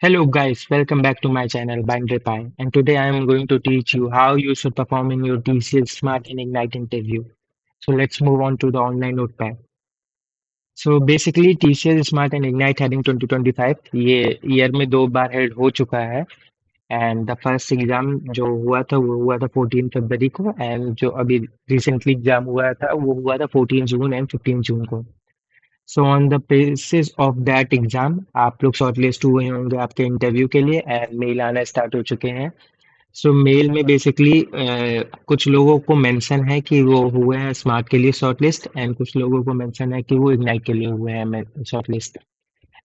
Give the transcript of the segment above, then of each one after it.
Hello guys, welcome back to my channel Binary Pie, and today I am going to teach you how you should perform in your TCS Smart and Ignite interview. So let's move on to the online notepad. So basically TCS Smart and Ignite heading 2025 ये year में दो बार head हो चुका है and the first exam जो हुआ था वो हुआ था 14 फरवरी को एंड जो अभी रिसेंटली एग्जाम हुआ था वो हुआ था 14 जून एंड 15 जून को. So on the basis of that exam आप लोग शॉर्टलिस्ट हुए होंगे आपके इंटरव्यू के लिए एंड मेल आना स्टार्ट हो चुके हैं. सो मेल में बेसिकली कुछ लोगों को मेंशन है कि वो हुए हैं स्मार्ट के लिए शॉर्टलिस्ट एंड कुछ लोगों को मेंशन है कि वो इग्नाइट के लिए हुए हैं शॉर्टलिस्ट.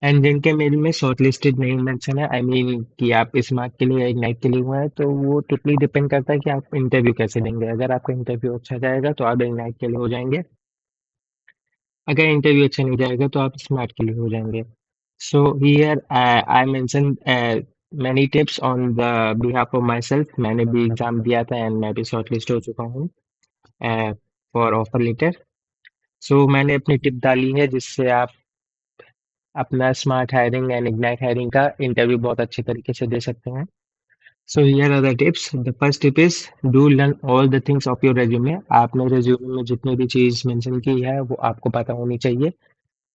एंड जिनके मेल में शॉर्टलिस्टेड नहीं मेंशन है आई मीन कि आप स्मार्ट के लिए या इग्नाइट के लिए हुए हैं तो वो टोटली डिपेंड करता है कि आप इंटरव्यू कैसे देंगे. अगर आपका इंटरव्यू अच्छा जाएगा तो आप इग्नाइट के लिए हो जाएंगे. अगर इंटरव्यू अच्छा नहीं जाएगा तो आप स्मार्ट के लिए हो जाएंगे. So here I mention many tips on the behalf of myself. मैंने भी एग्जाम दिया था एंड मैं भी शॉर्टलिस्ट हो चुका हूँ फॉर ऑफर लेटर. सो मैंने अपनी टिप डाली है जिससे आप अपना smart hiring and ignite hiring का इंटरव्यू बहुत अच्छे तरीके से दे सकते हैं. So here are the tips. The first tip is do learn all the things of your resume. आपने रेज्यूमे में जितनी भी चीज मेंशन की है वो आपको पता होनी चाहिए.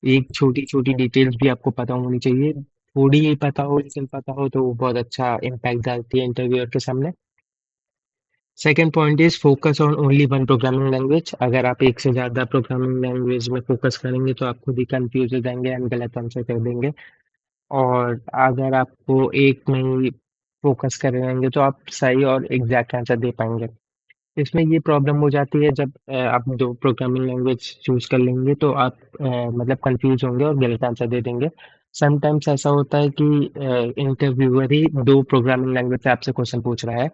एक छोटी-छोटी डिटेल्स भी आपको पता होनी चाहिए. थोड़ी ही पता हो लेकिन पता हो तो वो बहुत अच्छा इम्पैक्ट डालती है इंटरव्यूअर के सामने. Second point is focus on only one programming language. अगर आप एक से ज़्यादा प्रोग्रामिंग लैंग्वेज में फोकस करेंगे तो आप खुद ही कंफ्यूज हो जाएंगे एंड गलत आंसर कर देंगे. और अगर आपको एक में ही फोकस कर रहेंगे तो आप सही और एग्जैक्ट आंसर दे पाएंगे. इसमें ये प्रॉब्लम हो जाती है जब आप दो प्रोग्रामिंग लैंग्वेज चूज कर लेंगे तो आप मतलब कंफ्यूज होंगे और गलत आंसर दे देंगे. समटाइम्स ऐसा होता है कि इंटरव्यूअर ही दो प्रोग्रामिंग लैंग्वेज से आपसे क्वेश्चन पूछ रहा है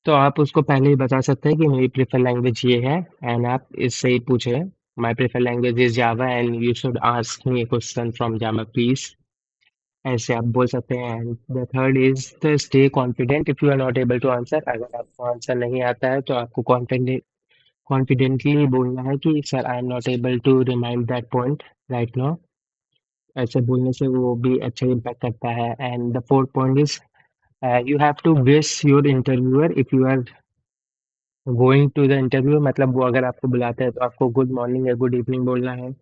तो आप उसको पहले ही बता सकते हैं कि मेरी प्रेफर लैंग्वेज ये है एंड आप इससे ही पूछे. My prefer language is Java and you should ask me question from Java please. ऐसे आप बोल सकते हैं. And the third is the stay confident if you are not able to answer. अगर आपको आंसर नहीं आता है तो आपको कॉन्फिडेंटली बोलना है कि sir I am not able to remind that point right now. ऐसे बोलने से वो भी अच्छा इम्पैक्ट करता है. And the fourth point is you have to wish your interviewer if you are going to the interview. मतलब वो अगर आपको बुलाते हैं तो आपको गुड मॉर्निंग या गुड इवनिंग बोलना है.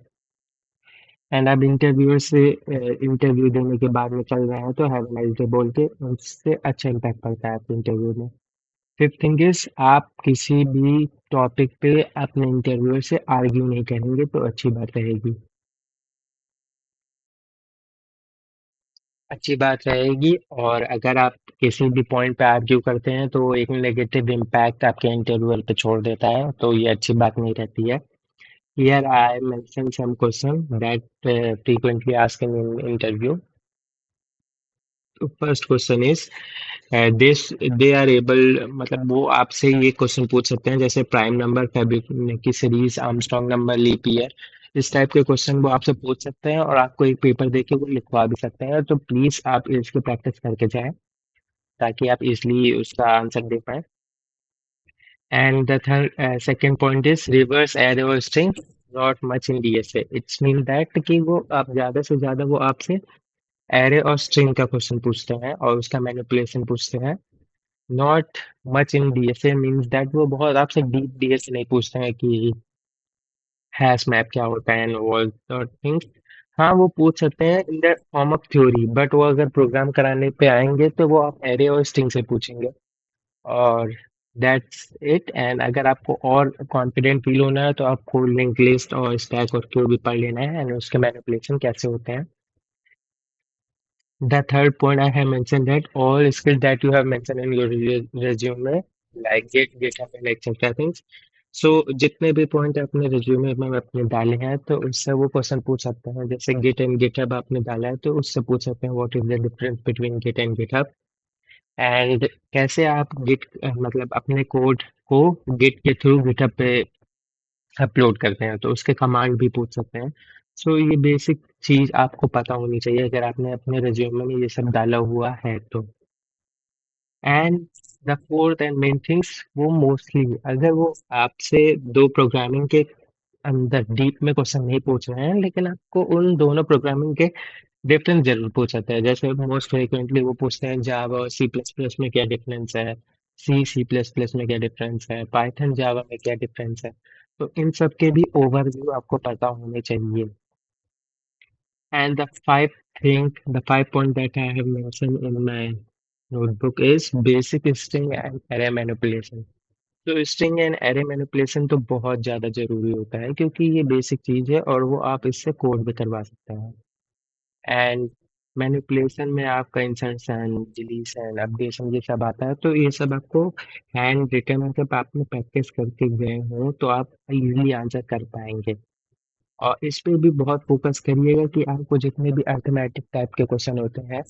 एंड आप इंटरव्यूअर से इंटरव्यू देने के बाद में चल रहे हैं तो हैव अ नाइस डे बोल के उससे अच्छा इम्पैक्ट पड़ता है आपके इंटरव्यू में. फिफ्थ थिंग इज आप किसी भी टॉपिक पे अपने इंटरव्यूअर से आर्ग्यू नहीं करेंगे तो अच्छी बात रहेगी. अच्छी बात रहेगी. और अगर आप किसी भी पॉइंट पे आर्ग्यू करते हैं तो वो एक नेगेटिव इम्पैक्ट आपके इंटरव्यूअर पे छोड़ देता है तो ये अच्छी बात नहीं रहती है. Here I mention some question that frequently asked in interview. First question is this they are able. मतलब वो आपसे ये क्वेश्चन पूछ सकते हैं जैसे prime number, Fibonacci series, Armstrong number, leap year. इस टाइप के क्वेश्चन वो आपसे पूछ सकते हैं और आपको एक पेपर देके वो लिखवा भी सकते हैं. तो प्लीज आप इसकी प्रैक्टिस करके जाएं ताकि आप इजली उसका आंसर दे पाए. And the third second point is reverse arrow string not much in DSA. It's mean that कि वो आप ज्यादा से ज्यादा वो आपसे एरे और स्ट्रिंग का क्वेश्चन पूछते हैं और उसका मैनिपुलेशन पूछते हैं. Not much in DSA means that वो बहुत आपसे डीप डीएसए नहीं पूछते हैं कि हैश मैप क्या होता है एंड ऑल थिंग्स. हाँ वो पूछ सकते हैं in the form of theory but वो अगर प्रोग्राम कराने पे आएंगे तो वो आप एरे और स्ट्रिंग से पूछेंगे. और दैट्स इट. एंड अगर आपको और कॉन्फिडेंट फील होना है तो आपको लिंक लिस्ट और स्टैक और क्यू भी पढ़ लेना है एंड उसके मैनिपुलेशन कैसे होते हैं. The third point I have mentioned that all skills that you have mentioned in your resume, like GitHub and etc. things. So जितने भी पॉइंट आपने रिज्यूमे में अपने डाले हैं तो उससे वो क्वेश्चन पूछ सकते हैं. जैसे गिट एंड गिटहब आपने डाला है तो उससे पूछ सकते हैं what is the difference between git and GitHub. And कैसे आप गिट मतलब अपने कोड को गिट के थ्रू गिटहब पे अपलोड करते हैं तो उसके कमांड भी पूछ सकते हैं. सो ये बेसिक चीज आपको पता होनी चाहिए अगर आपने अपने रिज्यूमे में ये सब डाला हुआ है तो. And the fourth and main things वो मोस्टली अगर वो आपसे दो प्रोग्रामिंग के अंदर डीप में क्वेश्चन नहीं पूछ रहे हैं लेकिन आपको उन दोनों प्रोग्रामिंग के डिफरेंस जरूर पूछ सकते हैं। जैसे मोस्ट फ्रिक्वेंटली वो पूछते हैं जावा और सी प्लस प्लस में क्या डिफरेंस है, सी सी प्लस प्लस में क्या डिफरेंस है, पाइथन जावा में क्या डिफरेंस है। तो इन सब के भी ओवरव्यू आपको पता होने चाहिए। And the 5 point that I have mentioned in my notebook is basic string and array manipulation. तो स्ट्रिंग एंड एरे मैनिपुलेशन तो बहुत ज़्यादा ज़रूरी होता है क्योंकि ये बेसिक चीज़ है और वो आप इससे कोड भी करवा सकते हैं। एंड मैनिपुलेशन में आपका इंसर्शन, डिलीशन, अपडेशन ये सब आता है, तो ये सब आपको हैंड रिटन जब आपने प्रैक्टिस करके गए हो तो आप इजीली आंसर कर पाएंगे। और इस पे भी बहुत फोकस करिएगा कि आपको जितने भी अर्थमेटिक टाइप के क्वेश्चन होते हैं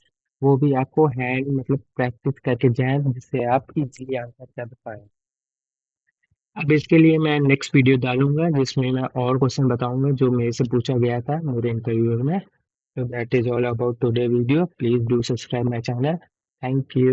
वो भी आपको हैंड मतलब प्रैक्टिस करके जाएं जिससे आप इजीली आंसर कर पाए। अब इसके लिए मैं नेक्स्ट वीडियो डालूंगा जिसमें मैं और क्वेश्चन बताऊंगा जो मेरे से पूछा गया था मेरे इंटरव्यू में। So that is all about today video. Please do subscribe my channel. Thank you.